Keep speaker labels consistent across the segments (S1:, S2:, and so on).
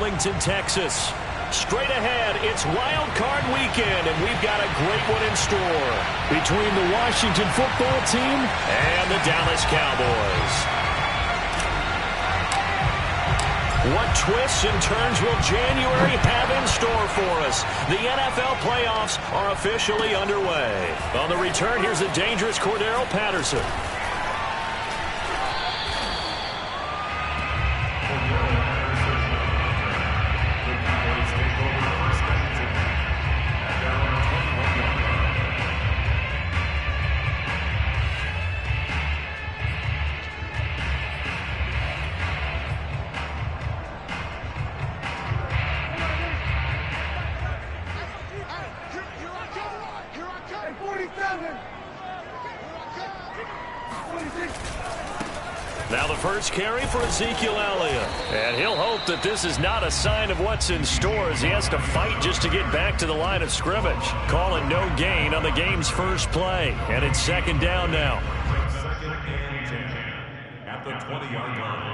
S1: Arlington, Texas. Straight ahead, it's Wild Card Weekend, and we've got a great one in store between the Washington football team and the Dallas Cowboys. What twists and turns will January have in store for us? The NFL playoffs are officially underway. On the return, here's the dangerous Cordero Patterson. Now the first carry for Ezekiel Elliott. And he'll hope that this is not a sign of what's in store as he has to fight just to get back to the line of scrimmage. Calling no gain on the game's first play. And it's second down now.
S2: Second and 10 at the 20-yard line.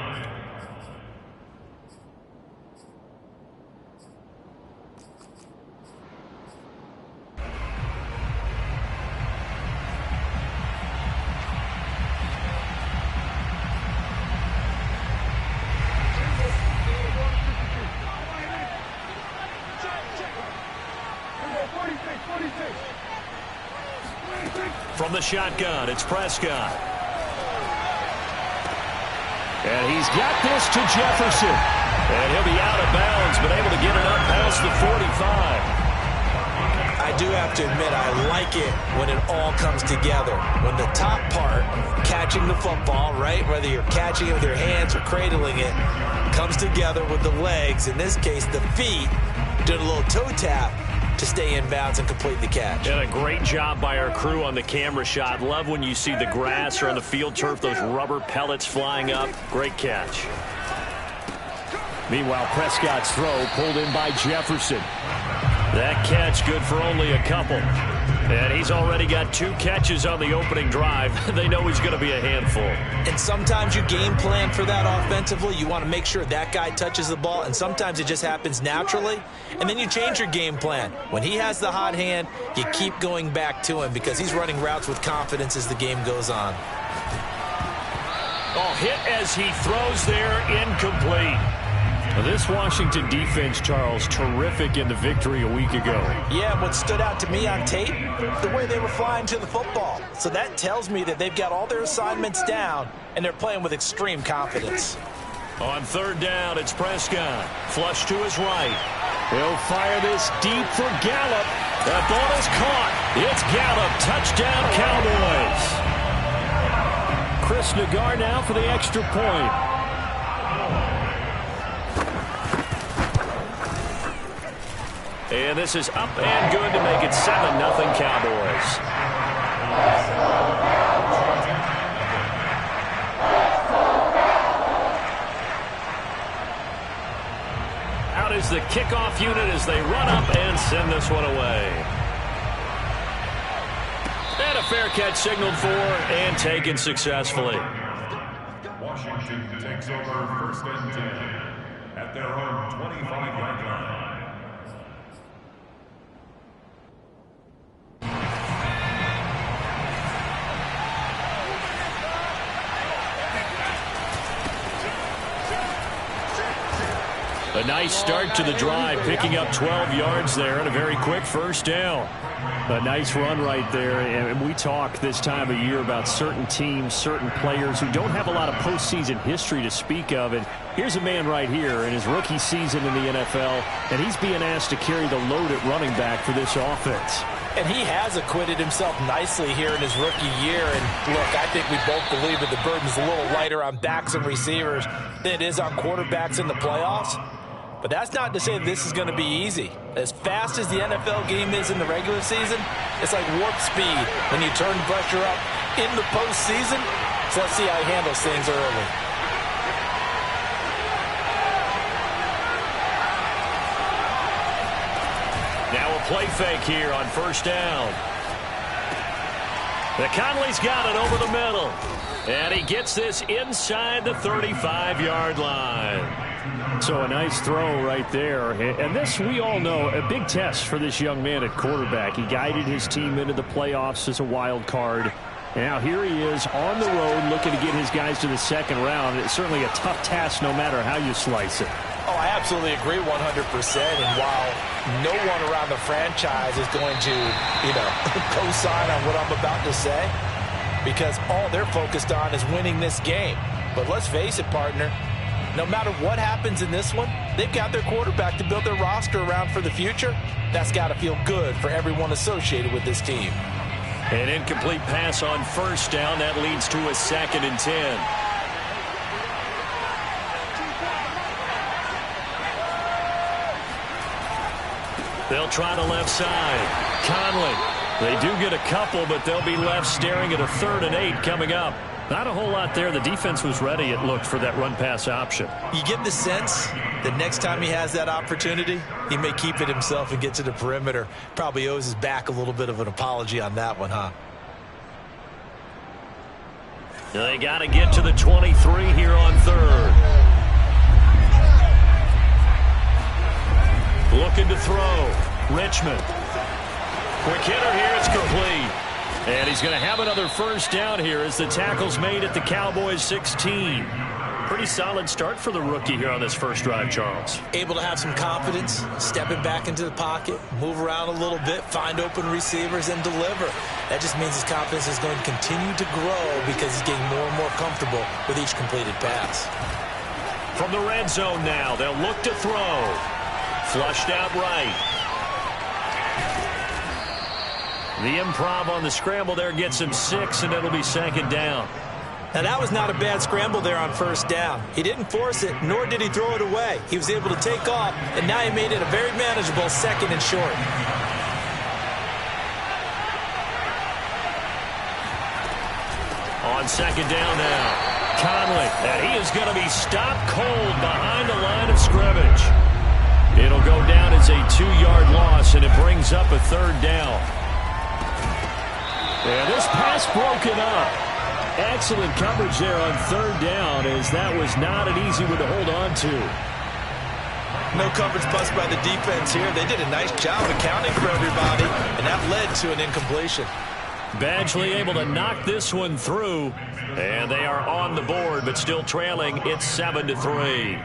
S1: From the shotgun, it's Prescott. And he's got this to Jefferson. And he'll be out of bounds, but able to get it up past the 45.
S3: I do have to admit, I like it when it all comes together. When the top part, catching the football, right, whether you're catching it with your hands or cradling it, comes together with the legs, in this case the feet, doing a little toe tap to stay in bounds and complete the catch.
S1: And a great job by our crew on the camera shot. Love when you see the grass or on the field turf, those rubber pellets flying up. Great catch. Meanwhile, Prescott's throw pulled in by Jefferson. That catch good for only a couple. And he's already got 2 catches on the opening drive. They know he's going to be a handful.
S3: And sometimes you game plan for that offensively. You want to make sure that guy touches the ball, and sometimes it just happens naturally. And then you change your game plan. When he has the hot hand, you keep going back to him because he's running routes with confidence as the game goes on.
S1: Oh, hit as he throws there, incomplete. This Washington defense, Charles, terrific in the victory a week ago.
S3: Yeah, what stood out to me on tape, the way they were flying to the football. So that tells me that they've got all their assignments down, and they're playing with extreme confidence.
S1: On third down, it's Prescott. Flush to his right. He'll fire this deep for Gallup. That ball is caught. It's Gallup. Touchdown, Cowboys. Chris Nagar now for the extra point. And this is up and good to make it 7-0 Cowboys. Out is the kickoff unit as they run up and send this one away. And a fair catch signaled for and taken successfully.
S2: Washington takes over first and 10 at their own 25-yard line.
S1: A nice start to the drive, picking up 12 yards there and a very quick first down. A nice run right there, and we talk this time of year about certain teams, certain players who don't have a lot of postseason history to speak of, and here's a man right here in his rookie season in the NFL, and he's being asked to carry the load at running back for this offense.
S3: And he has acquitted himself nicely here in his rookie year. And look, I think we both believe that the burden's a little lighter on backs and receivers than it is on quarterbacks in the playoffs. But that's not to say that this is going to be easy. As fast as the NFL game is in the regular season, it's like warp speed when you turn pressure up in the postseason. So let's see how he handles things early.
S1: Now a play fake here on first down. The Conley's got it over the middle. And he gets this inside the 35-yard line. So a nice throw right there. And this, we all know, a big test for this young man at quarterback. He guided his team into the playoffs as a wild card. Now here he is on the road looking to get his guys to the second round. It's certainly a tough task no matter how you slice it.
S3: Oh, I absolutely agree 100%. And while no one around the franchise is going to, co-sign on what I'm about to say, because all they're focused on is winning this game. But let's face it, partner, no matter what happens in this one, they've got their quarterback to build their roster around for the future. That's got to feel good for everyone associated with this team.
S1: An incomplete pass on first down. That leads to a 2nd and 10. They'll try the left side. Conley. They do get a couple, but they'll be left staring at a 3rd and 8 coming up. Not a whole lot there. The defense was ready, it looked, for that run-pass option.
S3: You get the sense that next time he has that opportunity, he may keep it himself and get to the perimeter. Probably owes his back a little bit of an apology on that one, huh?
S1: They got to get to the 23 here on 3rd. Looking to throw. Richmond. Quick hitter here. It's complete. And he's going to have another first down here as the tackle's made at the Cowboys 16. Pretty solid start for the rookie here on this first drive, Charles.
S3: Able to have some confidence, stepping back into the pocket, move around a little bit, find open receivers, and deliver. That just means his confidence is going to continue to grow because he's getting more and more comfortable with each completed pass.
S1: From the red zone now, they'll look to throw. Flushed out right. The improv on the scramble there gets him 6, and it'll be 2nd down.
S3: Now, that was not a bad scramble there on first down. He didn't force it, nor did he throw it away. He was able to take off, and now he made it a very manageable 2nd and short.
S1: On 2nd down now, Conley, and he is going to be stopped cold behind the line of scrimmage. It'll go down as a 2-yard loss, and it brings up a 3rd down. Yeah, this pass broken up. Excellent coverage there on 3rd down, as that was not an easy one to hold on to.
S3: No coverage bust by the defense here. They did a nice job accounting for everybody, and that led to an incompletion.
S1: Badgley able to knock this one through, and they are on the board, but still trailing. It's 7-3.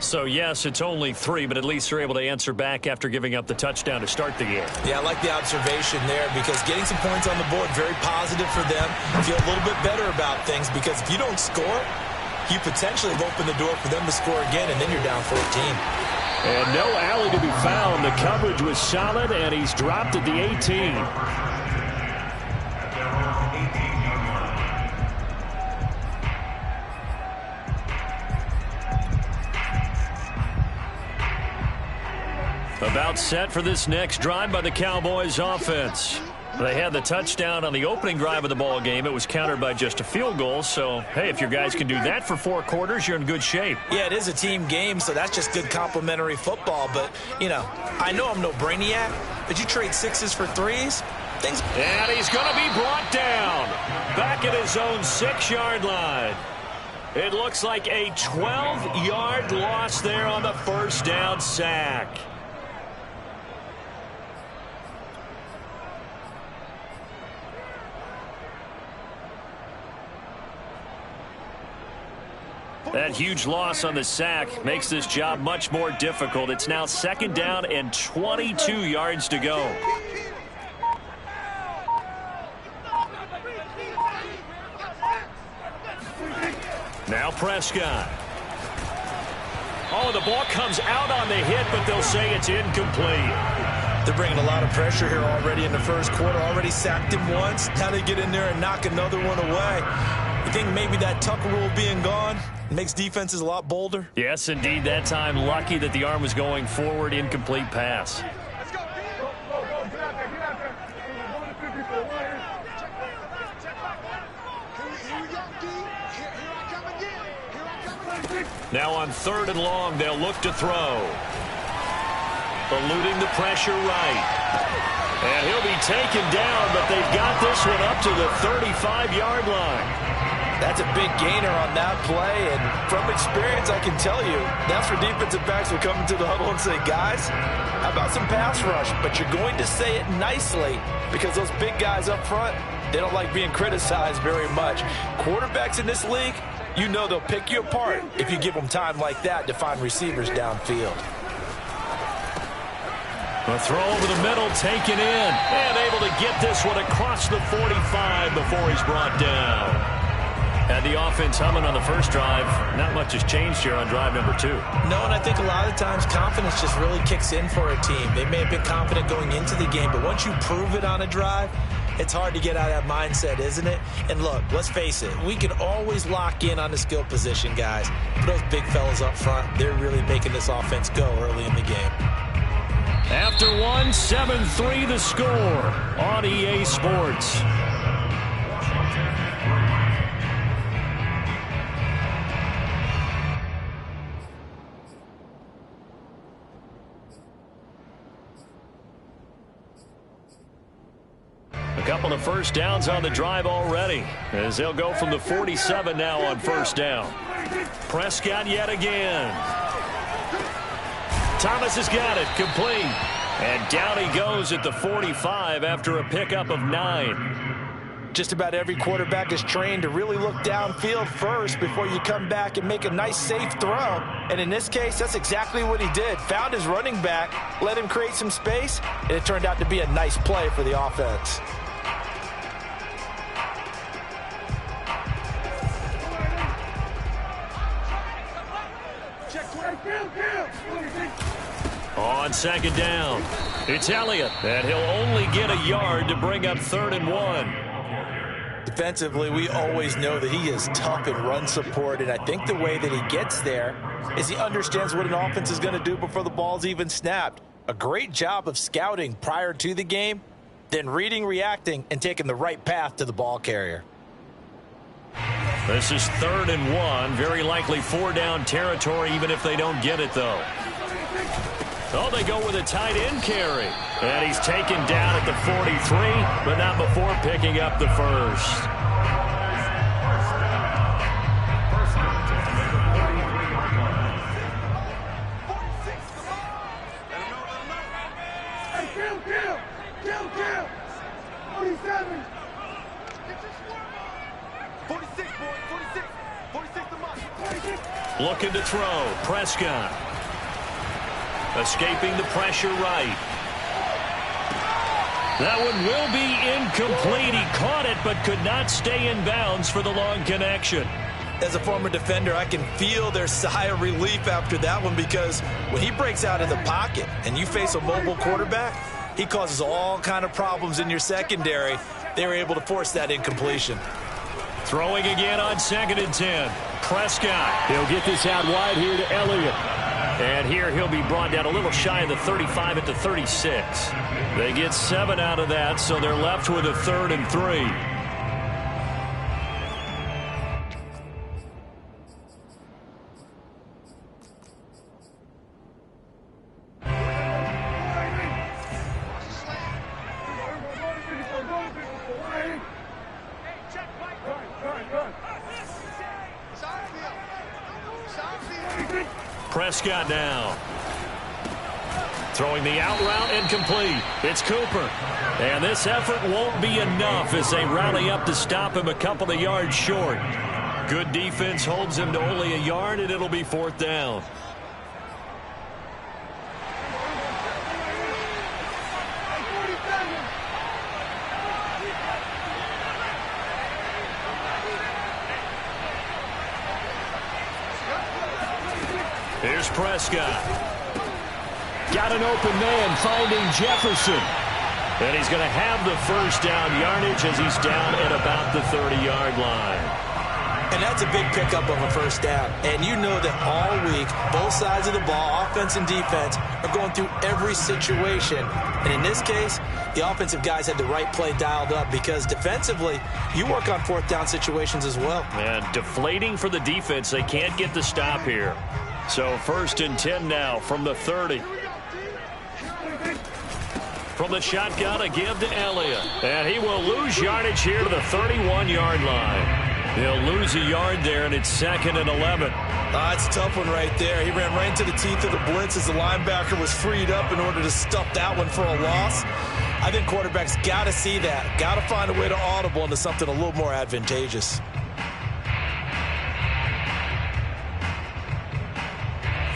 S1: So, yes, it's only 3, but at least they're able to answer back after giving up the touchdown to start the game.
S3: Yeah, I like the observation there because getting some points on the board, very positive for them. Feel a little bit better about things because if you don't score, you potentially have opened the door for them to score again, and then you're down 14.
S1: And no alley to be found. The coverage was solid, and he's dropped at the 18. About set for this next drive by the Cowboys offense. They had the touchdown on the opening drive of the ball game. It was countered by just a field goal. So, hey, if your guys can do that for 4 quarters, you're in good shape.
S3: Yeah, it is a team game, so that's just good complimentary football. But, I know I'm no brainiac, but you trade 6s for 3s.
S1: And he's going to be brought down back at his own 6-yard line. It looks like a 12-yard loss there on the first down sack. That huge loss on the sack makes this job much more difficult. It's now 2nd down and 22 yards to go. Now Prescott. Oh, the ball comes out on the hit, but they'll say it's incomplete.
S3: They're bringing a lot of pressure here already in the first quarter. Already sacked him once. Now they get in there and knock another one away. You think maybe that Tucker rule being gone makes defenses a lot bolder?
S1: Yes, indeed. That time, lucky that the arm was going forward. Incomplete pass. Now on 3rd and long, they'll look to throw. Eluding the pressure right. And he'll be taken down, but they've got this one up to the 35-yard line.
S3: That's a big gainer on that play, and from experience, I can tell you, that's where defensive backs will come into the huddle and say, guys, how about some pass rush? But you're going to say it nicely because those big guys up front, they don't like being criticized very much. Quarterbacks in this league, you know they'll pick you apart if you give them time like that to find receivers downfield.
S1: A throw over the middle, taken in, and able to get this one across the 45 before he's brought down. Had the offense humming on the first drive. Not much has changed here on drive number 2.
S3: No, and I think a lot of times confidence just really kicks in for a team. They may have been confident going into the game, but once you prove it on a drive, it's hard to get out of that mindset, isn't it? And look, let's face it, we can always lock in on the skill position, guys. But those big fellas up front, they're really making this offense go early in the game.
S1: After one, 7-3 the score on EA Sports. A couple of first downs on the drive already, as they'll go from the 47 now on first down. Prescott yet again. Thomas has got it, complete. And down he goes at the 45 after a pickup of 9.
S3: Just about every quarterback is trained to really look downfield first before you come back and make a nice, safe throw. And in this case, that's exactly what he did. Found his running back, let him create some space, and it turned out to be a nice play for the offense.
S1: On second down, it's Elliott, and he'll only get a yard to bring up 3rd and 1.
S3: Defensively, we always know that he is tough in run support, and I think the way that he gets there is he understands what an offense is going to do before the ball's even snapped. A great job of scouting prior to the game, then reading, reacting, and taking the right path to the ball carrier.
S1: This is 3rd and 1, very likely 4-down territory, even if they don't get it, though. Oh, they go with a tight end carry. And he's taken down at the 43, but not before picking up the first. Looking to throw, Prescott. Escaping the pressure right. That one will be incomplete. He caught it but could not stay in bounds for the long connection.
S3: As a former defender, I can feel their sigh of relief after that one, because when he breaks out of the pocket and you face a mobile quarterback, he causes all kind of problems in your secondary. They were able to force that incompletion.
S1: Throwing again on 2nd and 10. Prescott. He'll get this out wide here to Elliott. And here he'll be brought down a little shy of the 35 at the 36. They get 7 out of that, so they're left with a 3rd and 3. Prescott now. Throwing the out route incomplete. It's Cooper. And this effort won't be enough as they rally up to stop him a couple of yards short. Good defense holds him to only a yard, and it'll be 4th down. Here's Prescott. Got an open man, finding Jefferson. And he's going to have the first down yardage as he's down at about the 30-yard line.
S3: And that's a big pickup of a first down. And you know that all week, both sides of the ball, offense and defense, are going through every situation. And in this case, the offensive guys had the right play dialed up, because defensively, you work on 4th down situations as well.
S1: And deflating for the defense. They can't get the stop here. So 1st and 10 now from the 30. From the shotgun, a give to Elliott. And he will lose yardage here to the 31-yard line. He'll lose a yard there, and it's 2nd and 11.
S3: It's a tough one right there. He ran right into the teeth of the blitz as the linebacker was freed up in order to stuff that one for a loss. I think quarterbacks got to see that. Got to find a way to audible into something a little more advantageous.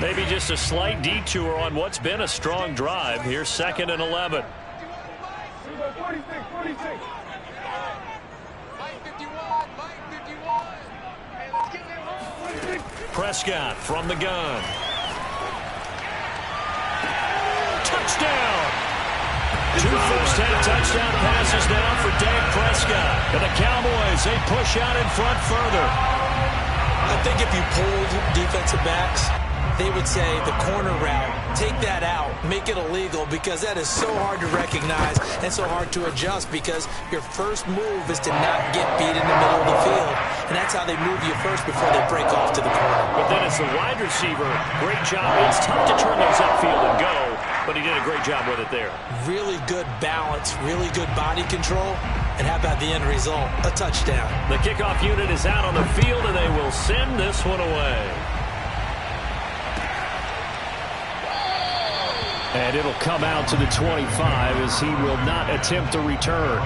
S1: Maybe just a slight detour on what's been a strong drive. Here's 2nd and 11. Prescott from the gun. Touchdown! 2 first-half touchdown passes now for Dak Prescott. And the Cowboys, they push out in front further.
S3: I think if you pulled defensive backs, they would say the corner route, take that out, make it illegal, because that is so hard to recognize and so hard to adjust, because your first move is to not get beat in the middle of the field. And that's how they move you first before they break off to the corner.
S1: But then as the wide receiver, great job. It's tough to turn those upfield and go, but he did a great job with it there.
S3: Really good balance, really good body control. And how about the end result? A touchdown.
S1: The kickoff unit is out on the field, and they will send this one away. And it'll come out to the 25 as he will not attempt a return.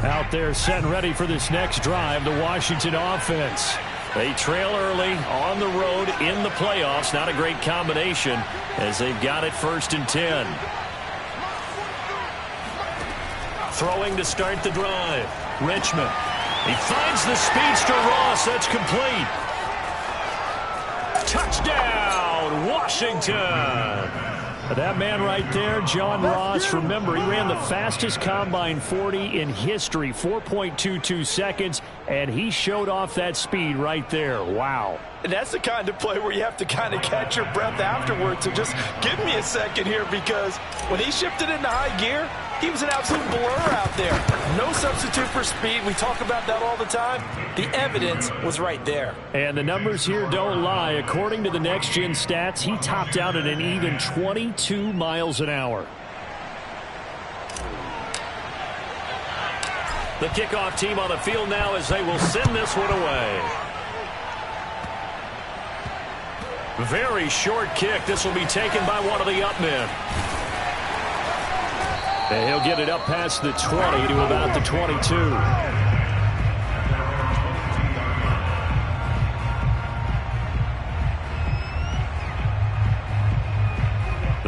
S1: Out there set and ready for this next drive, the Washington offense. They trail early on the road in the playoffs. Not a great combination as they've got it 1st and 10. Throwing to start the drive. Richmond. He finds the speedster Ross. That's complete. Touchdown, Washington. That man right there, John Ross, remember, he ran the fastest Combine 40 in history, 4.22 seconds, and he showed off that speed right there. Wow.
S3: And that's the kind of play where you have to kind of catch your breath afterwards. So just give me a second here, because when he shifted into high gear, he was an absolute blur out there. No substitute for speed. We talk about that all the time. The evidence was right there.
S1: And the numbers here don't lie. According to the Next Gen stats, he topped out at an even 22 miles an hour. The kickoff team on the field now as they will send this one away. Very short kick. This will be taken by one of the up men. And he'll get it up past the 20 to about the 22.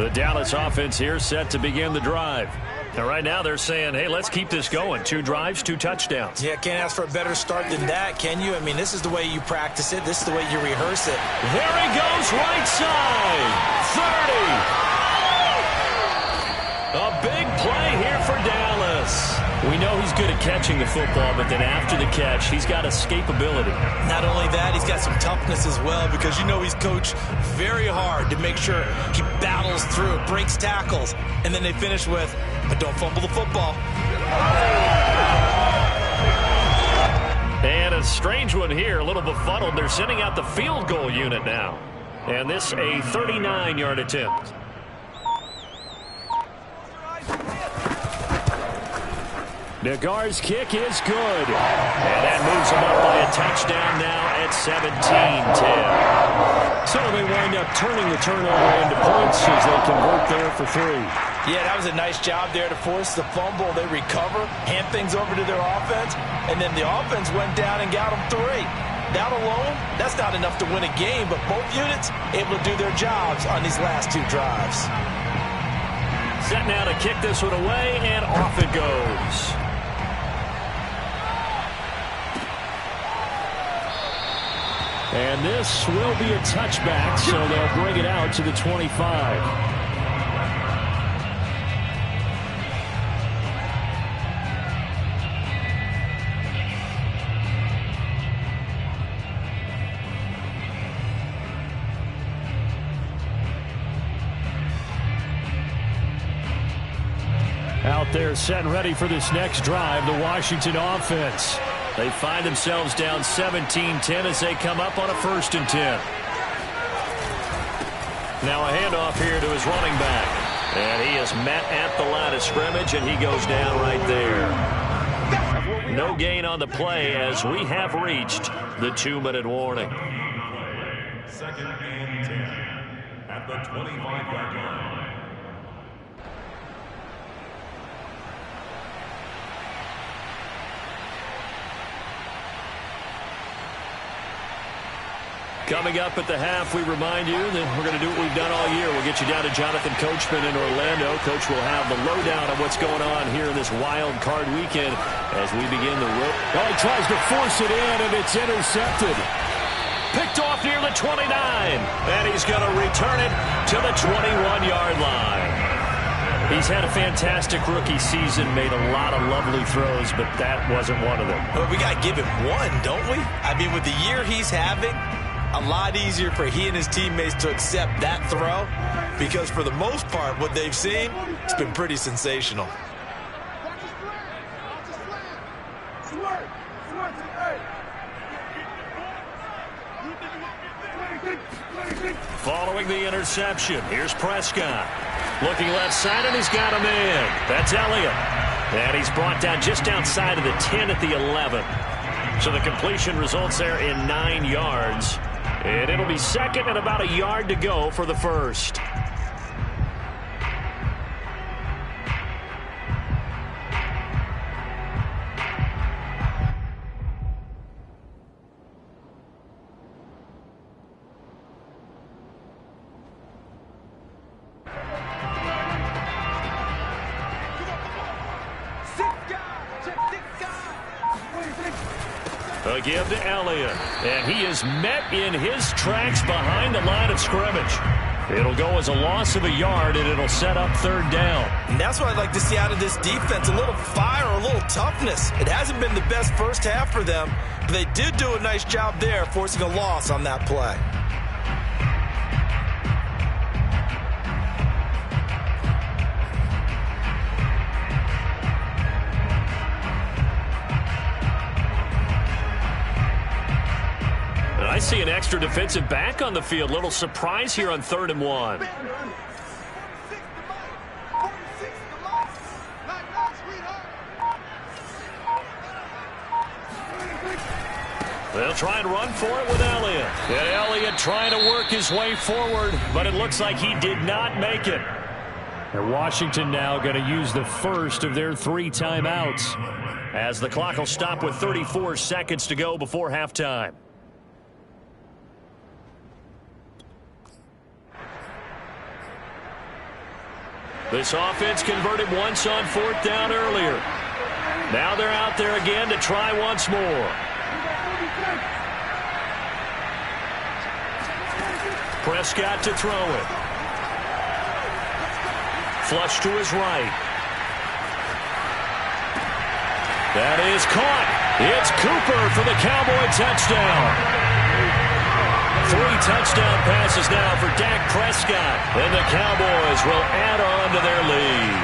S1: The Dallas offense here set to begin the drive. And right now they're saying, hey, let's keep this going. 2 drives, 2 touchdowns.
S3: Yeah, can't ask for a better start than that, can you? I mean, this is the way you practice it. This is the way you rehearse it.
S1: There he goes, right side. 30. A big play here for Dallas. We know he's good at catching the football, but then after the catch, he's got escapability.
S3: Not only that, he's got some toughness as well, because you know he's coached very hard to make sure he battles through, breaks tackles, and then they finish with, but don't fumble the football.
S1: And a strange one here, a little befuddled. They're sending out the field goal unit now. And this a 39-yard attempt. Nagar's kick is good. And that moves him up by a touchdown now at 17-10. So they wind up turning the turnover into points as they convert there for 3.
S3: Yeah, that was a nice job there to force the fumble. They recover, hand things over to their offense, and then the offense went down and got them 3. That alone, that's not enough to win a game, but both units able to do their jobs on these last 2 drives.
S1: Set now to kick this one away, and off it goes. And this will be a touchback, so they'll bring it out to the 25. Out there set and ready for this next drive, the Washington offense. They find themselves down 17-10 as they come up on a 1st and 10. Now a handoff here to his running back. And he is met at the line of scrimmage, and he goes down right there. No gain on the play as we have reached the 2-minute warning.
S2: 2nd and 10 at the 25-yard line.
S1: Coming up at the half, we remind you that we're going to do what we've done all year. We'll get you down to Jonathan Coachman in Orlando. Coach will have the lowdown on what's going on here in this wild card weekend as we begin the road. Oh, he tries to force it in, and it's intercepted. Picked off near the 29, and he's going to return it to the 21-yard line. He's had a fantastic rookie season, made a lot of lovely throws, but that wasn't one of them.
S3: Well, we got to give him one, don't we? I mean, with the year he's having, a lot easier for he and his teammates to accept that throw, because for the most part, what they've seen, it's been pretty sensational.
S1: Following the interception, here's Prescott. Looking left side, and he's got a man. That's Elliott. And he's brought down just outside of the 10 at the 11. So the completion results there in 9 yards. And it'll be 2nd and about a yard to go for the 1st. A give to Elliott. And he is met in his tracks behind the line of scrimmage. It'll go as a loss of a yard, and it'll set up third down.
S3: And that's what I'd like to see out of this defense, a little fire, a little toughness. It hasn't been the best first half for them, but they did do a nice job there, forcing a loss on that play.
S1: I see an extra defensive back on the field. Little surprise here on 3rd and 1. They'll try and run for it with Elliott. And Elliott trying to work his way forward, but it looks like he did not make it. And Washington now going to use the first of their 3 timeouts, as the clock will stop with 34 seconds to go before halftime. This offense converted once on 4th down earlier. Now they're out there again to try once more. Prescott to throw it. Flush to his right. That is caught. It's Cooper for the Cowboy touchdown. 3 touchdown passes now for Dak Prescott. And the Cowboys will add on to their lead.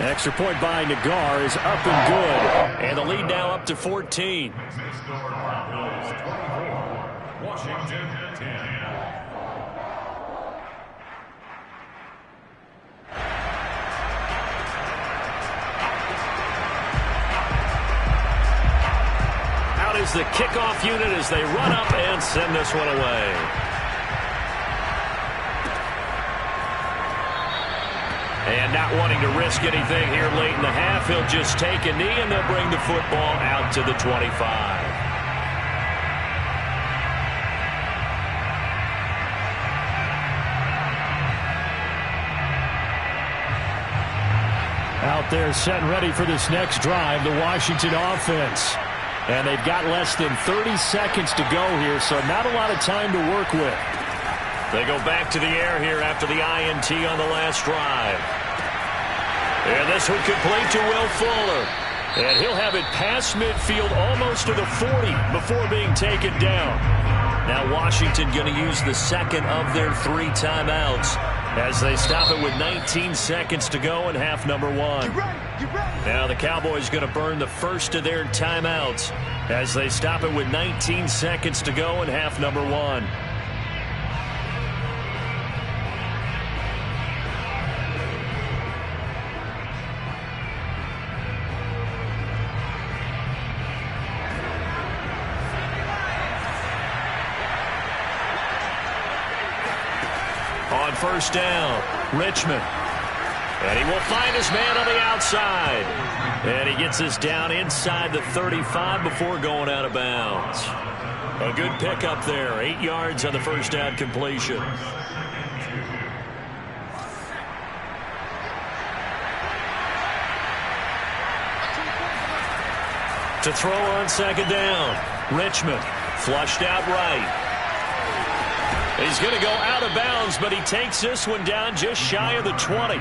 S1: Extra point by Nagar is up and good. And the lead now up to 14.
S2: Washington 10.
S1: Is the kickoff unit as they run up and send this one away. And not wanting to risk anything here late in the half, he'll just take a knee and they'll bring the football out to the 25. Out there set and ready for this next drive, the Washington offense. And they've got less than 30 seconds to go here, so not a lot of time to work with. They go back to the air here after the INT on the last drive. And this one complete to Will Fuller. And he'll have it past midfield almost to the 40 before being taken down. Now Washington going to use the second of their 3 timeouts as they stop it with 19 seconds to go in half number 1. Now the Cowboys going to burn the first of their timeouts as they stop it with 19 seconds to go in half number 1. On first down, Richmond. And he will find his man on the outside. And he gets us down inside the 35 before going out of bounds. A good pickup there. 8 yards on the first down completion. To throw on second down, Richmond flushed out right. He's going to go out of bounds, but he takes this one down just shy of the 20.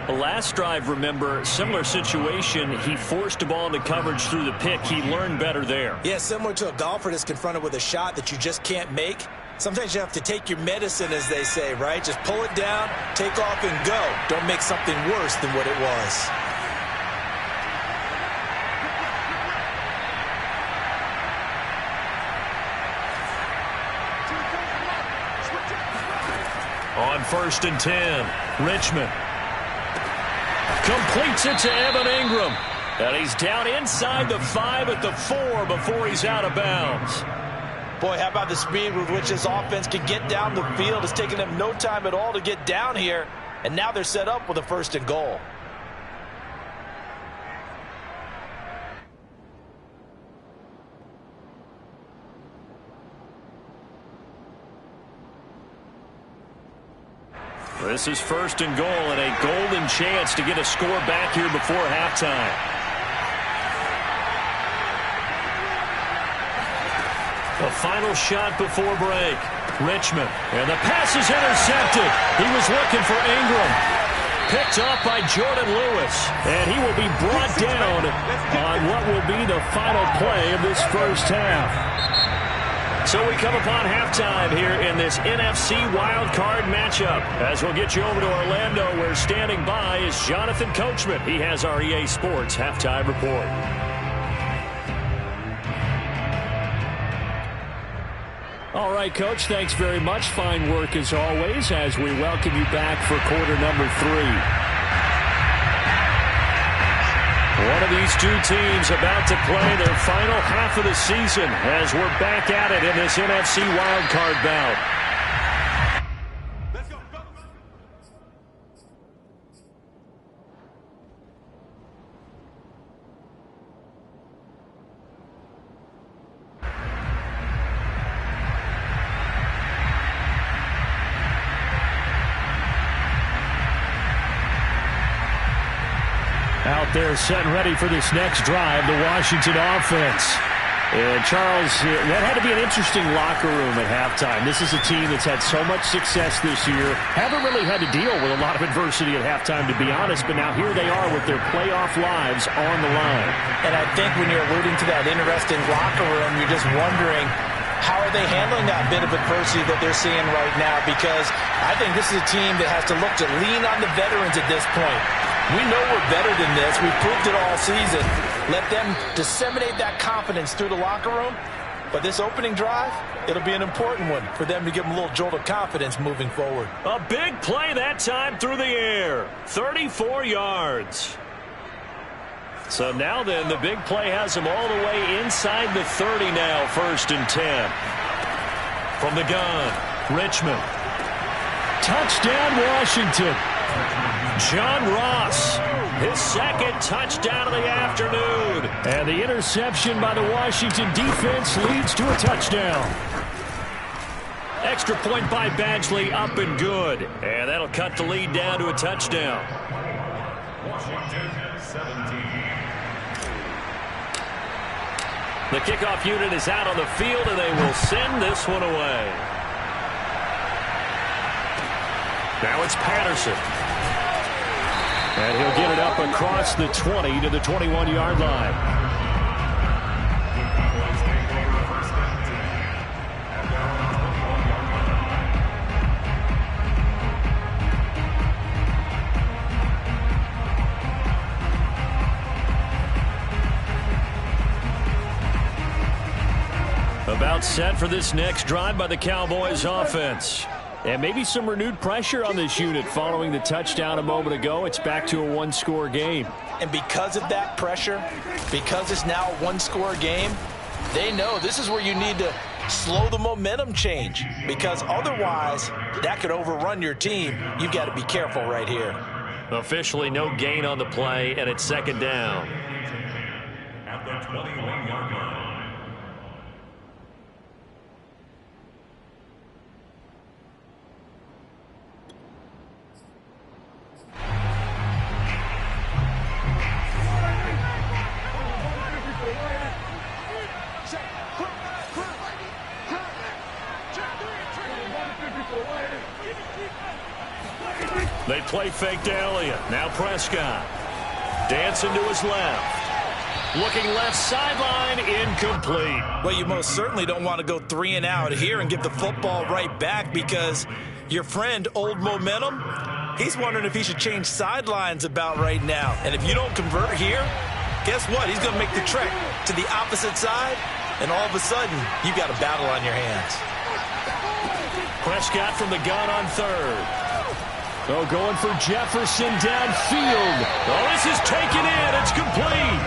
S1: The last drive, remember, similar situation. He forced the ball into coverage through the pick. He learned better there.
S3: Yeah, similar to a golfer that's confronted with a shot that you just can't make. Sometimes you have to take your medicine, as they say, right? Just pull it down, take off, and go. Don't make something worse than what it was.
S1: On first and 10, Richmond completes it to Evan Ingram. And he's down inside the 5 at the 4 before he's out of bounds.
S3: Boy, how about the speed with which this offense can get down the field? It's taken them no time at all to get down here. And now they're set up with a 1st and goal.
S1: This is 1st and goal and a golden chance to get a score back here before halftime. The final shot before break. Richmond. And the pass is intercepted. He was looking for Ingram. Picked up by Jordan Lewis. And he will be brought down on what will be the final play of this first half. So we come upon halftime here in this NFC wildcard matchup. As we'll get you over to Orlando, where standing by is Jonathan Coachman. He has our EA Sports halftime report. All right, Coach, thanks very much. Fine work as always as we welcome you back for quarter number 3. One of these two teams about to play their final half of the season as we're back at it in this NFC wildcard bout. Out there set and ready for this next drive, the Washington offense. And Charles, that had to be an interesting locker room at halftime. This is a team that's had so much success this year. Haven't really had to deal with a lot of adversity at halftime, to be honest, but now here they are with their playoff lives on the line.
S3: And I think when you're alluding to that interesting locker room, you're just wondering, how are they handling that bit of adversity that they're seeing right now? Because I think this is a team that has to look to lean on the veterans at this point. We know we're better than this. We've proved it all season. Let them disseminate that confidence through the locker room. But this opening drive, it'll be an important one for them to give them a little jolt of confidence moving forward.
S1: A big play that time through the air. 34 yards. So now then, the big play has them all the way inside the 30 now, 1st and 10. From the gun, Richmond. Touchdown, Washington. John Ross, his second touchdown of the afternoon. And the interception by the Washington defense leads to a touchdown. Extra point by Badgley, up and good. And that'll cut the lead down to a touchdown.
S2: Washington 17.
S1: The kickoff unit is out on the field, and they will send this one away. Now it's Patterson. And he'll get it up across the 20 to the 21-yard line. About set for this next drive by the Cowboys offense. And maybe some renewed pressure on this unit following the touchdown a moment ago. It's back to a one-score game.
S3: And because of that pressure, because it's now a one-score game, they know this is where you need to slow the momentum change. Because otherwise, that could overrun your team. You've got to be careful right here.
S1: Officially no gain on the play, and it's 2nd down.
S2: At the 21-yard line.
S1: They play fake to Elliott. Now Prescott. Dancing to his left. Looking left sideline, incomplete.
S3: Well, you most certainly don't want to go 3 and out here and give the football right back, because your friend, Old Momentum, he's wondering if he should change sidelines about right now. And if you don't convert here, guess what? He's going to make the trek to the opposite side, and all of a sudden, you've got a battle on your hands.
S1: Prescott from the gun on 3rd. Oh, going for Jefferson downfield. Oh, this is taken in. It's complete.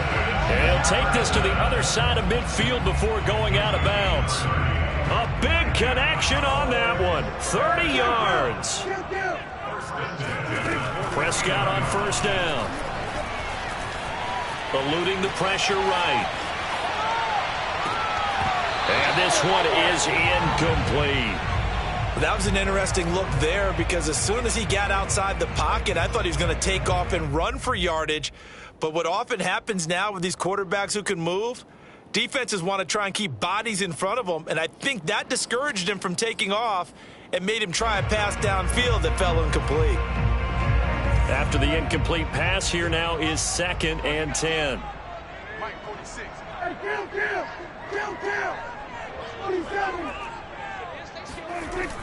S1: And he'll take this to the other side of midfield before going out of bounds. A big connection on that one. 30 yards. Prescott on 1st down. Eluding the pressure right. And this one is incomplete.
S3: That was an interesting look there, because as soon as he got outside the pocket, I thought he was going to take off and run for yardage. But what often happens now with these quarterbacks who can move, Defenses want to try and keep bodies in front of them, and I think that discouraged him from taking off and made him try a pass downfield that fell incomplete.
S1: After the incomplete pass, here now is 2nd and 10.
S4: Mike 46. Hey, kill. 47.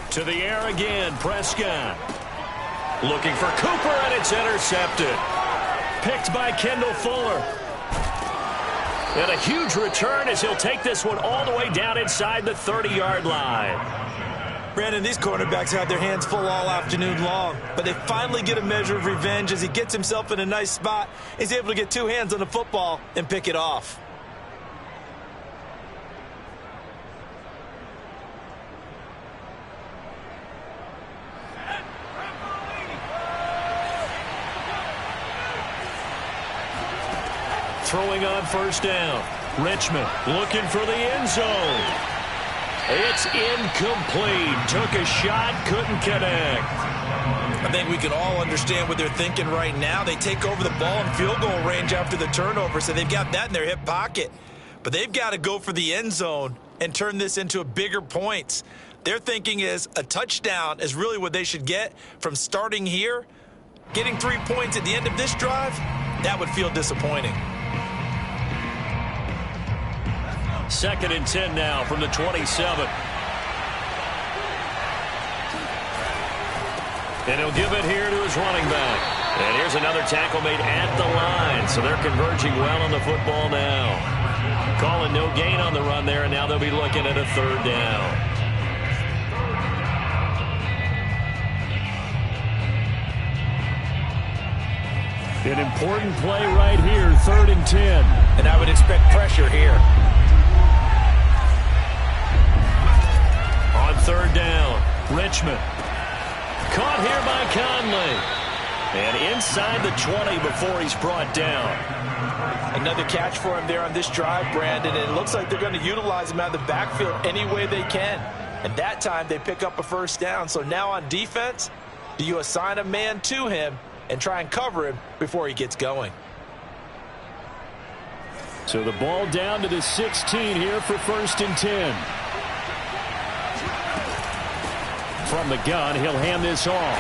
S1: To the air again, Prescott. Looking for Cooper, and it's intercepted. Picked by Kendall Fuller. And a huge return as he'll take this one all the way down inside the 30-yard line.
S3: Brandon, these cornerbacks had their hands full all afternoon long, but they finally get a measure of revenge as he gets himself in a nice spot. He's able to get 2 hands on the football and pick it off.
S1: Throwing on 1st down. Richmond looking for the end zone. It's incomplete. Took a shot, couldn't connect.
S3: I think we can all understand what they're thinking right now. They take over the ball in field goal range after the turnover, so they've got that in their hip pocket. But they've got to go for the end zone and turn this into a bigger points. Their thinking is a touchdown is really what they should get from starting here. Getting 3 points at the end of this drive, that would feel disappointing.
S1: 2nd and 10 now from the 27. And he'll give it here to his running back. And here's another tackle made at the line. So they're converging well on the football now. Calling no gain on the run there, and now they'll be looking at a 3rd down. An important play right here, 3rd and 10.
S3: And I would expect pressure here.
S1: On 3rd down, Richmond. Caught here by Conley. And inside the 20 before he's brought down.
S3: Another catch for him there on this drive, Brandon. And it looks like they're going to utilize him out of the backfield any way they can. And that time they pick up a 1st down. So now on defense, do you assign a man to him and try and cover him before he gets going?
S1: So the ball down to the 16 here for 1st and 10. From the gun, he'll hand this off.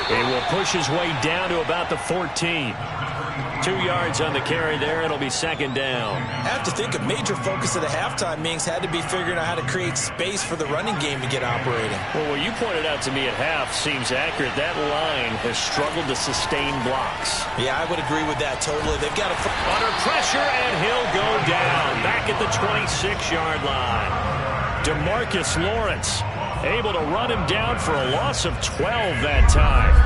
S1: He will push his way down to about the 14. 2 yards on the carry there. It'll be 2nd down.
S3: I have to think a major focus of the halftime meetings had to be figuring out how to create space for the running game to get operating.
S1: Well, what you pointed out to me at half seems accurate. That line has struggled to sustain blocks.
S3: Yeah, I would agree with that totally. They've got to...
S1: Under pressure, and he'll go down. Back at the 26-yard line. DeMarcus Lawrence able to run him down for a loss of 12 that time.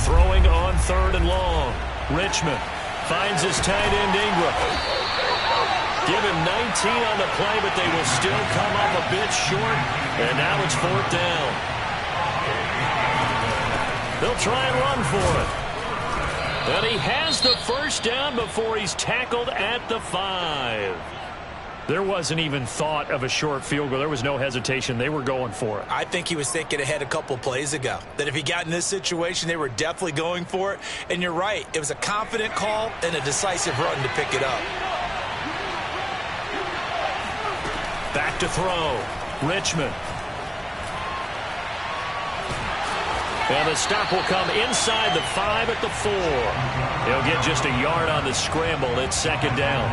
S1: Throwing on 3rd and long. Richmond finds his tight end Ingram. Give him 19 on the play, but they will still come up a bit short. And now it's 4th down. They'll try and run for it. And he has the 1st down before he's tackled at the 5. There wasn't even thought of a short field goal. There was no hesitation. They were going for it.
S3: I think he was thinking ahead a couple plays ago, that if he got in this situation, they were definitely going for it. And you're right. It was a confident call and a decisive run to pick it up.
S1: Back to throw. Richmond. And the stop will come inside the 5 at the 4. He'll get just a yard on the scramble. It's 2nd down.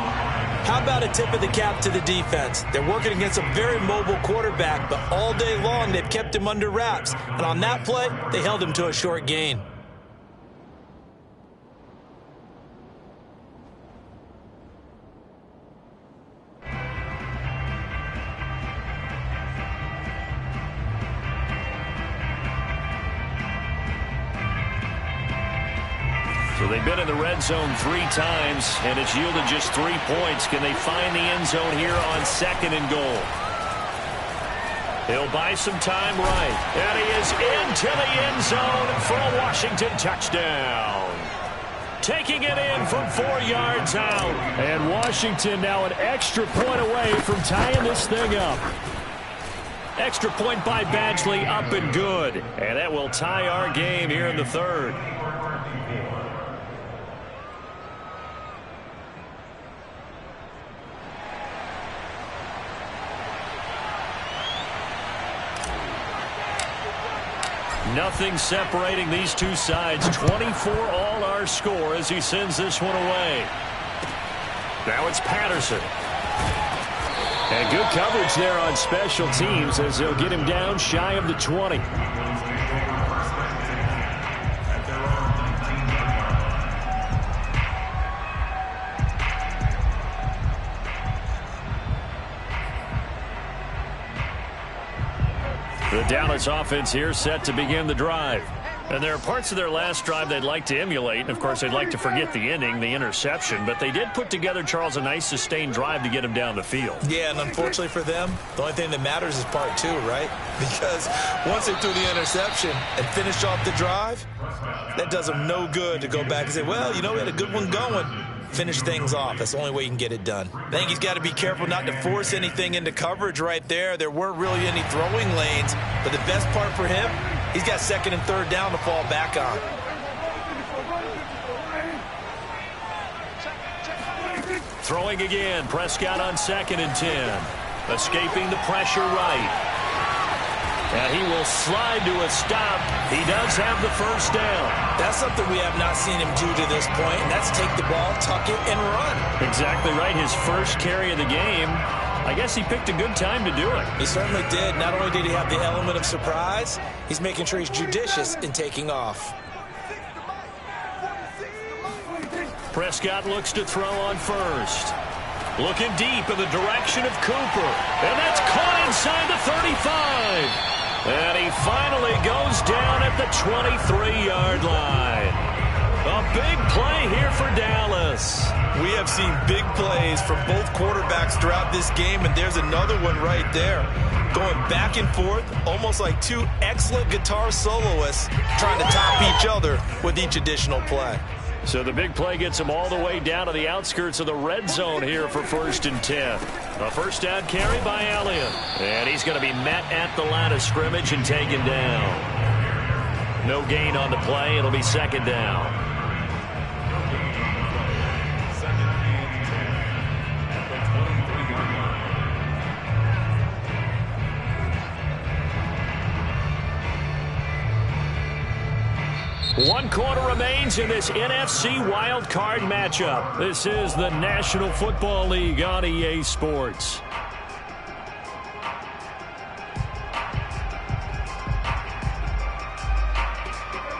S3: How about a tip of the cap to the defense? They're working against a very mobile quarterback, but all day long they've kept him under wraps. And on that play, they held him to a short gain.
S1: So they've been in the red zone 3 times, and it's yielded just 3 points. Can they find the end zone here on 2nd and goal? He'll buy some time right. And he is into the end zone for a Washington touchdown. Taking it in from 4 yards out. And Washington now an extra point away from tying this thing up. Extra point by Badgley, up and good. And that will tie our game here in the third. Nothing separating these two sides. 24 all our score as he sends this one away. Now it's Patterson. And good coverage there on special teams as they'll get him down shy of the 20. The Dallas offense here set to begin the drive. And there are parts of their last drive they'd like to emulate. And, of course, they'd like to forget the inning, the interception. But they did put together, Charles, a nice sustained drive to get him down the field.
S3: Yeah, and unfortunately for them, the only thing that matters is part two, right? Because once they threw the interception and finished off the drive, that does them no good to go back and say, well, you know, we had a good one going. Finish things off. That's the only way you can get it done. I think he's got to be careful not to force anything into coverage right there. There weren't really any throwing lanes, but the best part for him, he's got second and third down to fall back on.
S1: Throwing again. Prescott on 2nd and 10. Escaping the pressure right. And he will slide to a stop. He does have the first down.
S3: That's something we have not seen him do to this point, and that's take the ball, tuck it, and run.
S1: Exactly right. His first carry of the game. I guess he picked a good time to do it.
S3: He certainly did. Not only did he have the element of surprise, he's making sure he's judicious in taking off.
S1: Prescott looks to throw on first. Looking deep in the direction of Cooper. And that's caught inside the 35. And he finally goes down at the 23-yard line. A big play here for Dallas.
S3: We have seen big plays from both quarterbacks throughout this game, and there's another one right there. Going back and forth, almost like two excellent guitar soloists trying to top each other with each additional play.
S1: So the big play gets him all the way down to the outskirts of the red zone here for 1st and 10. A first down carry by Elliott. And he's going to be met at the line of scrimmage and taken down. No gain on the play. It'll be 2nd down. One quarter remains in this NFC wildcard matchup. This is the National Football League on EA Sports.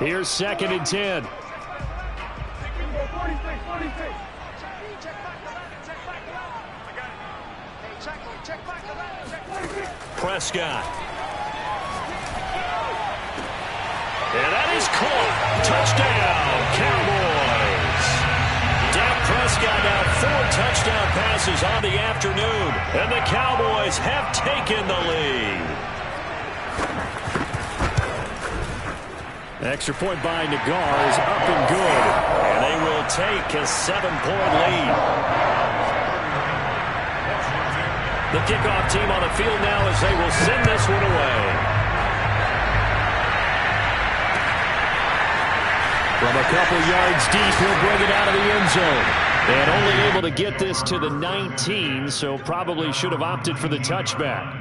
S1: Here's 2nd and 10. Prescott. And that is caught. Touchdown, Cowboys. Dak Prescott now 4 touchdown passes on the afternoon. And the Cowboys have taken the lead. Extra point by Nagar is up and good. And they will take a 7-point lead. The kickoff team on the field now as they will send this one away. From a couple yards deep, he'll bring it out of the end zone. And only able to get this to the 19, so probably should have opted for the touchback.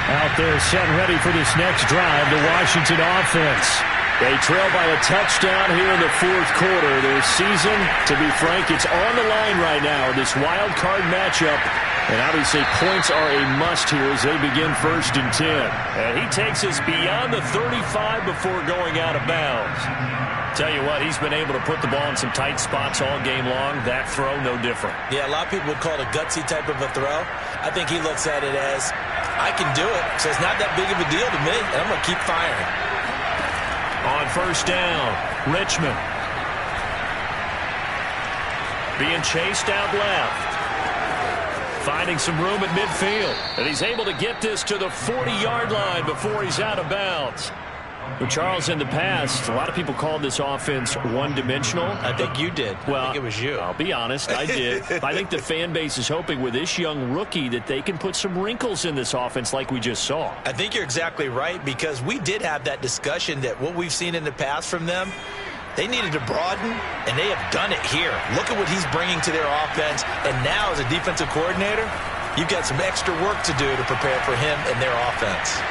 S1: Out there set ready for this next drive, the Washington offense. They trail by a touchdown here in the 4th quarter. Their season, to be frank, it's on the line right now in this wild card matchup. And obviously points are a must here as they begin 1st and 10. And he takes us beyond the 35 before going out of bounds. Tell you what, he's been able to put the ball in some tight spots all game long. That throw, no different. Yeah, a lot of people would call it a gutsy type of a throw. I think he looks at it as, I can do it, so it's not that big of a deal to me, and I'm going to keep firing. On 1st down, Richmond. Being chased out left. Finding some room at midfield. And he's able to get this to the 40-yard line before he's out of bounds. Well, Charles, in the past, a lot of people called this offense one-dimensional.
S3: I think you did.
S1: Well,
S3: I think it was you.
S1: I'll be honest, I did. I think the fan base is hoping with this young rookie that they can put some wrinkles in this offense like we just saw.
S3: I think you're exactly right, because we did have that discussion that what we've seen in the past from them, they needed to broaden, and they have done it here. Look at what he's bringing to their offense, and now as a defensive coordinator, you've got some extra work to do to prepare for him and their offense.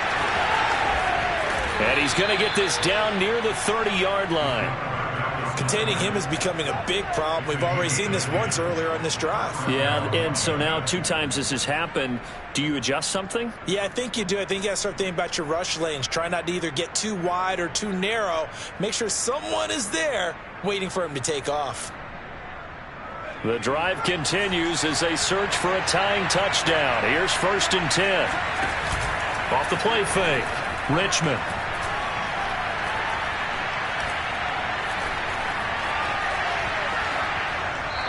S1: And he's going to get this down near the 30-yard line.
S3: Containing him is becoming a big problem. We've already seen this once earlier on this drive.
S1: Yeah, and so now 2 times this has happened. Do you adjust something?
S3: Yeah, I think you do. I think you got to start thinking about your rush lanes. Try not to either get too wide or too narrow. Make sure someone is there waiting for him to take off.
S1: The drive continues as they search for a tying touchdown. Here's 1st and 10. Off the play fake. Richmond.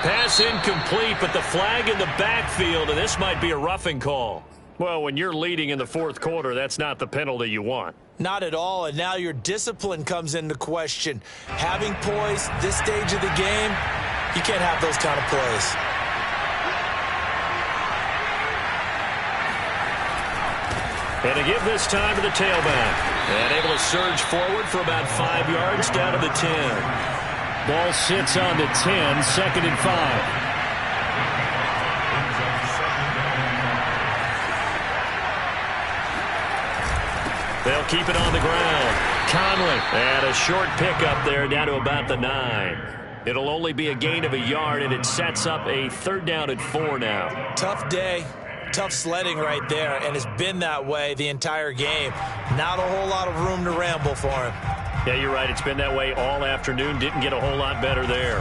S1: Pass incomplete, but the flag in the backfield, and this might be a roughing call. Well, when you're leading in the 4th quarter, that's not the penalty you want.
S3: Not at all, and now your discipline comes into question. Having poise this stage of the game, you can't have those kind of plays.
S1: And to give this time to the tailback. And able to surge forward for about 5 yards down to the 10. Ball sits on the 10, 2nd and 5. They'll keep it on the ground. Conley, and a short pickup there down to about the 9. It'll only be a gain of a yard, and it sets up a 3rd down and 4 now.
S3: Tough day. Tough sledding right there, and it's been that way the entire game. Not a whole lot of room to ramble for him.
S1: Yeah, you're right. It's been that way all afternoon. Didn't get a whole lot better there.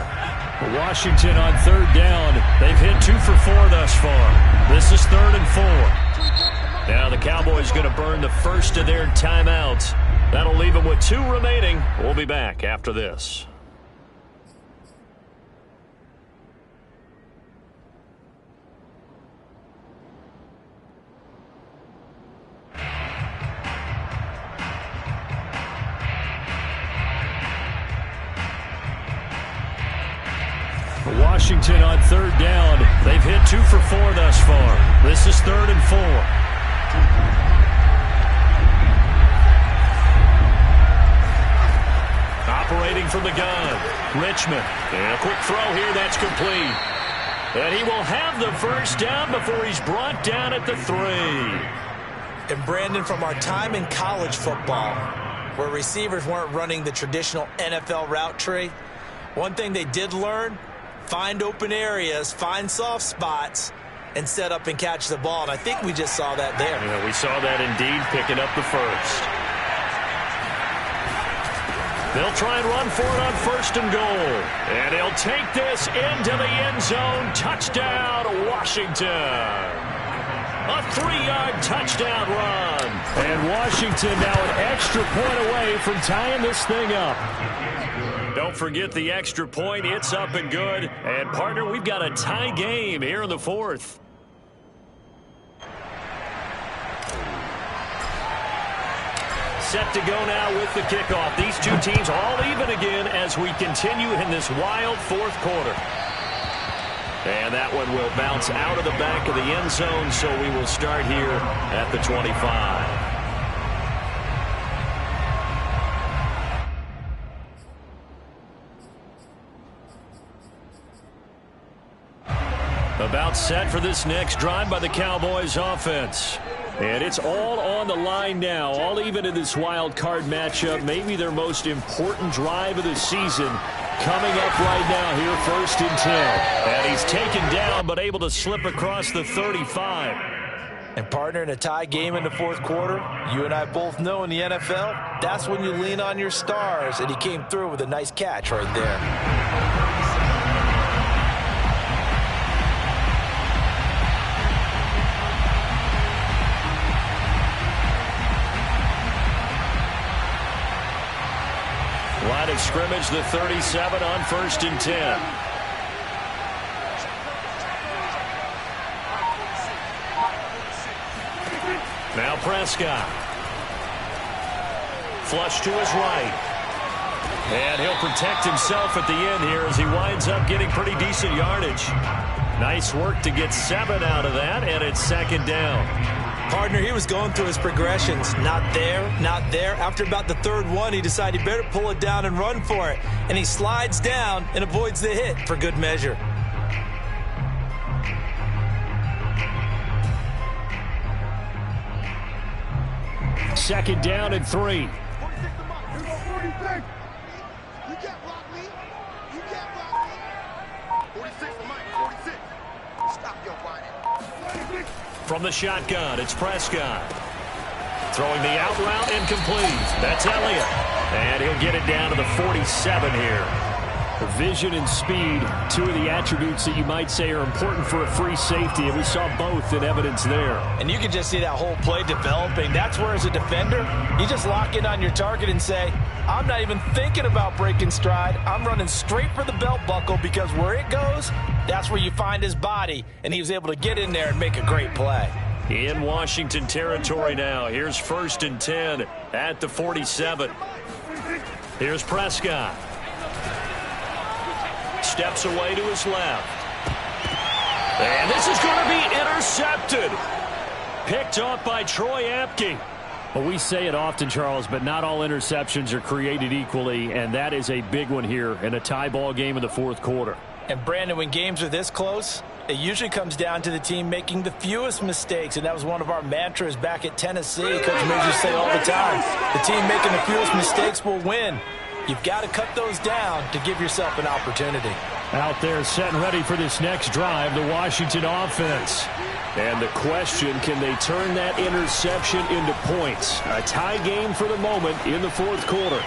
S1: Washington on 3rd down. They've hit 2 for 4 thus far. This is 3rd and 4. Now the Cowboys going to burn the first of their timeouts. That'll leave them with 2 remaining. We'll be back after this. Washington on 3rd down. They've hit 2 for 4 thus far. This is 3rd and 4. Operating from the gun. Richmond. And a quick throw here. That's complete. And he will have the first down before he's brought down at the 3.
S3: And Brandon, from our time in college football, where receivers weren't running the traditional NFL route tree, one thing they did learn: find open areas, find soft spots, and set up and catch the ball. And I think we just saw that there.
S1: Yeah, we saw that indeed, picking up the first. They'll try and run for it on 1st and goal. And he'll take this into the end zone. Touchdown, Washington. A 3-yard touchdown run. And Washington now an extra point away from tying this thing up. Don't forget the extra point. It's up and good. And, partner, we've got a tie game here in the 4th. Set to go now with the kickoff. These 2 teams all even again as we continue in this wild 4th quarter. And that one will bounce out of the back of the end zone, so we will start here at the 25. About set for this next drive by the Cowboys offense. And it's all on the line now, all even in this wild card matchup. Maybe their most important drive of the season coming up right now here, 1st and 10. And he's taken down but able to slip across the 35.
S3: And, partner, in a tie game in the 4th quarter, you and I both know in the NFL, that's when you lean on your stars. And he came through with a nice catch right there.
S1: Line of scrimmage, the 37 on 1st and 10. Now Prescott. Flush to his right. And he'll protect himself at the end here as he winds up getting pretty decent yardage. Nice work to get 7 out of that, and it's 2nd down.
S3: Partner, he was going through his progressions. Not there, not there. After about the 3rd one, he decided he better pull it down and run for it. And he slides down and avoids the hit for good measure.
S1: Second down and 3.
S4: 46. You can't block me. You can't block me. 46 to Mike. 46. Stop your whining.
S1: From the shotgun, it's Prescott. Throwing the out route incomplete. That's Elliott. And he'll get it down to the 47 here. Vision and speed, 2 of the attributes that you might say are important for a free safety, and we saw both in evidence there.
S3: And you can just see that whole play developing. That's where, as a defender, you just lock in on your target and say, I'm not even thinking about breaking stride. I'm running straight for the belt buckle, because where it goes, that's where you find his body, and he was able to get in there and make a great play.
S1: In Washington territory now. Here's 1st and 10 at the 47. Here's Prescott. Steps away to his left. And this is going to be intercepted. Picked off by Troy Apke. Well, we say it often, Charles, but not all interceptions are created equally, and that is a big one here in a tie ball game in the 4th quarter.
S3: And, Brandon, when games are this close, it usually comes down to the team making the fewest mistakes, and that was one of our mantras back at Tennessee. Coach Majors say all the time, the team making the fewest mistakes will win. You've got to cut those down to give yourself an opportunity.
S1: Out there set and ready for this next drive, the Washington offense. And the question, can they turn that interception into points? A tie game for the moment in the 4th quarter.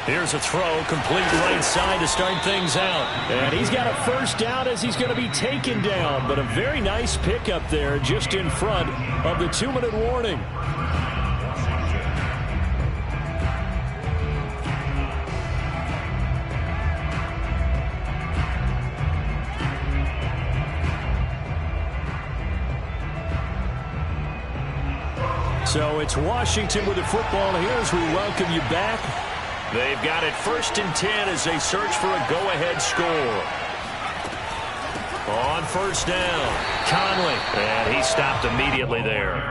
S1: Here's a throw, complete right side to start things out. And he's got a 1st down as he's going to be taken down. But a very nice pickup there just in front of the 2-minute warning. So it's Washington with the football here as we welcome you back. They've got it 1st and 10 as they search for a go-ahead score. On 1st down, Conley. And he stopped immediately there.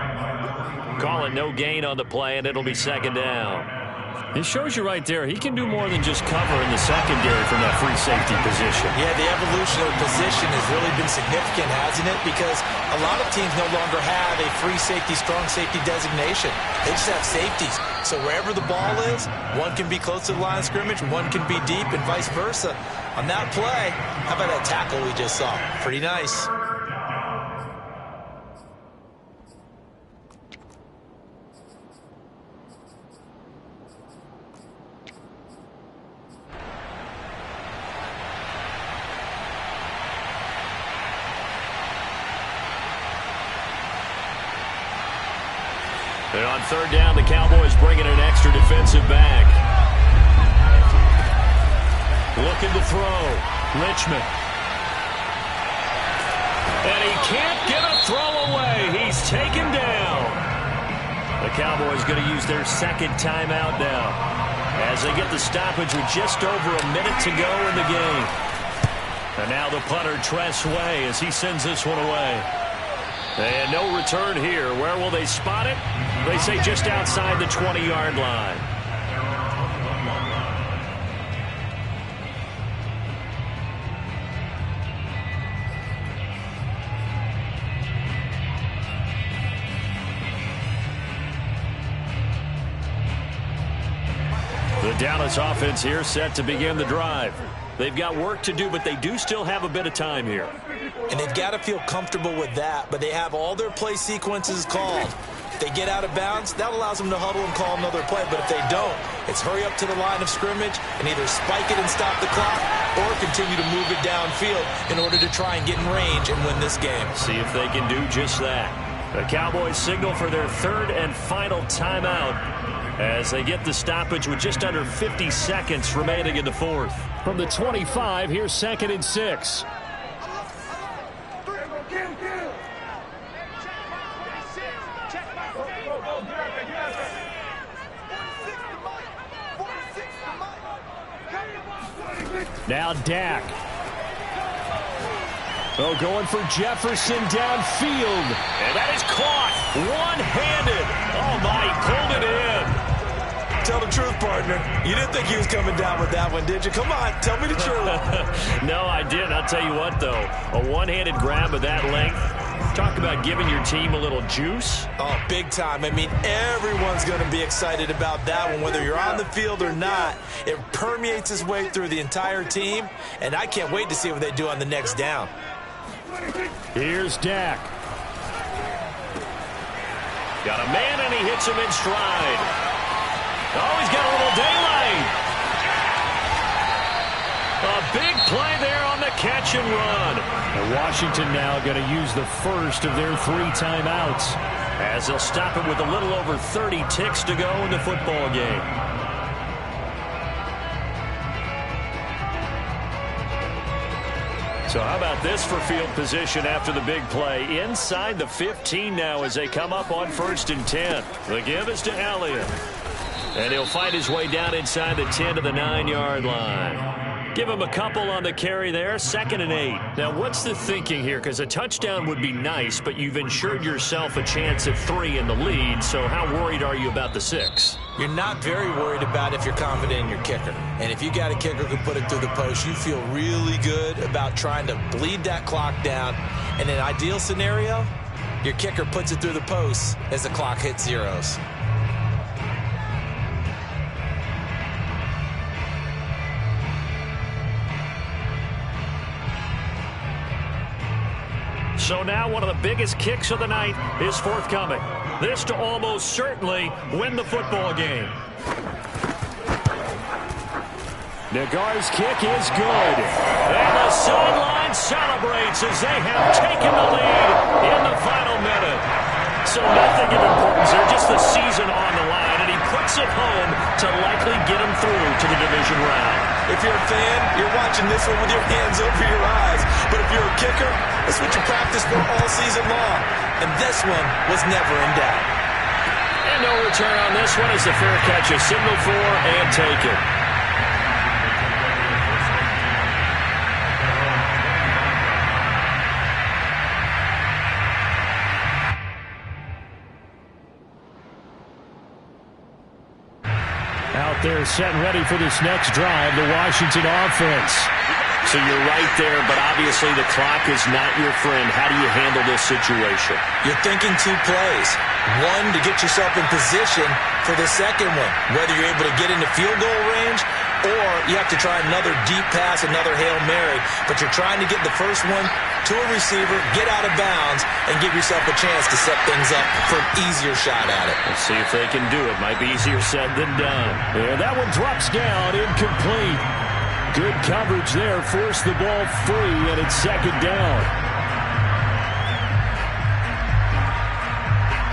S1: Call it no gain on the play, and it'll be 2nd down. It shows you right there, he can do more than just cover in the secondary from that free safety position.
S3: Yeah, the evolution of the position has really been significant, hasn't it? Because a lot of teams no longer have a free safety, strong safety designation. They just have safeties. So wherever the ball is, one can be close to the line of scrimmage, one can be deep, and vice versa. On that play, how about that tackle we just saw? Pretty nice.
S1: And on 3rd down, the Cowboys bringing an extra defensive back. Looking to throw. Richmond. And he can't get a throw away. He's taken down. The Cowboys going to use their 2nd timeout now as they get the stoppage with just over a minute to go in the game. And now the punter, Tress Way, as he sends this one away. And no return here. Where will they spot it? They say just outside the 20-yard line. The Dallas offense here set to begin the drive. They've got work to do, but they do still have a bit of time here.
S3: And they've got to feel comfortable with that, but they have all their play sequences called. If they get out of bounds, that allows them to huddle and call another play, but if they don't, it's hurry up to the line of scrimmage and either spike it and stop the clock or continue to move it downfield in order to try and get in range and win this game.
S1: See if they can do just that. The Cowboys signal for their 3rd and final timeout as they get the stoppage with just under 50 seconds remaining in the 4th. From the 25, here's 2nd and 6. Now Dak. Oh, going for Jefferson downfield. And that is caught one-handed. Oh, my, he pulled it in.
S3: Tell the truth, partner. You didn't think he was coming down with that one, did you? Come on, tell me the truth.
S1: No, I didn't. I'll tell you what, though. A one-handed grab of that length. Talk about giving your team a little juice.
S3: Oh, big time. I mean, everyone's going to be excited about that one, whether you're on the field or not. It permeates its way through the entire team, and I can't wait to see what they do on the next down.
S1: Here's Dak. Got a man, and he hits him in stride. Oh, he's got a little daylight. A big play there on the catch and run. And Washington now going to use the first of their 3 timeouts, as they'll stop it with a little over 30 ticks to go in the football game. So how about this for field position after the big play? Inside the 15 now as they come up on 1st and 10. The give is to Elliott. And he'll find his way down inside the 10 to the 9-yard line. Give him a couple on the carry there, 2nd and 8. Now, what's the thinking here? Because a touchdown would be nice, but you've ensured yourself a chance at 3 in the lead. So how worried are you about the 6?
S3: You're not very worried about if you're confident in your kicker. And if you got a kicker who can put it through the post, you feel really good about trying to bleed that clock down. In an ideal scenario, your kicker puts it through the post as the clock hits zeros.
S1: So now one of the biggest kicks of the night is forthcoming. This to almost certainly win the football game. Nagar's kick is good. And the sideline celebrates as they have taken the lead in the final minute. So nothing of importance there, just the season on the line. And he puts it home to likely get him through to the division round.
S3: If you're a fan, you're watching this one with your hands over your eyes. But if you're a kicker, that's what you practice for all season long. And this one was never in doubt.
S1: And no return on this one as the fair catch is signaled for and taken. Out there set and ready for this next drive, the Washington offense. So you're right there, but obviously the clock is not your friend. How do you handle this situation?
S3: You're thinking 2 plays. One, to get yourself in position for the second one, whether you're able to get into field goal range or you have to try another deep pass, another Hail Mary, but you're trying to get the first one to a receiver, get out of bounds, and give yourself a chance to set things up for an easier shot at it.
S1: Let's see if they can do it. Might be easier said than done. And that one drops down, incomplete. Good coverage there, forced the ball free, and it's 2nd down.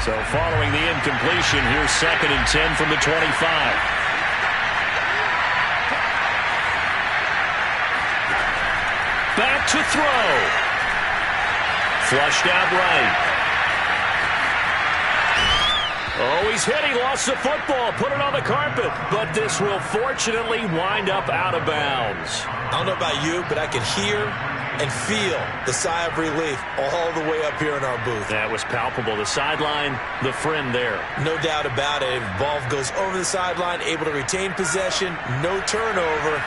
S1: So following the incompletion, here's 2nd and 10 from the 25. Back to throw. Flushed out right. Oh, he's hit. He lost the football. Put it on the carpet. But this will fortunately wind up out of bounds.
S3: I don't know about you, but I can hear and feel the sigh of relief all the way up here in our booth.
S1: That was palpable. The sideline, the friend there.
S3: No doubt about it. Ball goes over the sideline, able to retain possession, no turnover.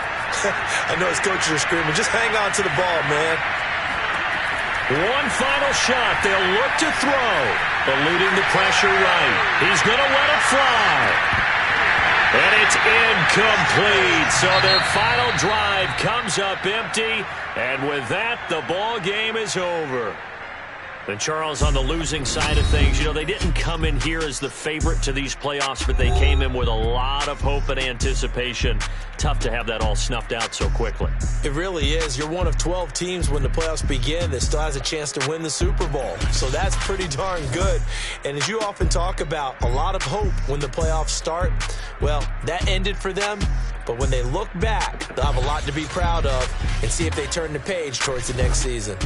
S3: I know his coaches are screaming, just hang on to the ball, man.
S1: One final shot. They'll look to throw. Eluding the pressure right. He's going to let it fly. And it's incomplete. So their final drive comes up empty. And with that, the ball game is over. And Charles, on the losing side of things, you know, they didn't come in here as the favorite to these playoffs, but they came in with a lot of hope and anticipation. Tough to have that all snuffed out so quickly.
S3: It really is. You're one of 12 teams when the playoffs begin that still has a chance to win the Super Bowl. So that's pretty darn good. And as you often talk about, a lot of hope when the playoffs start. Well, that ended for them. But when they look back, they'll have a lot to be proud of and see if they turn the page towards the next season.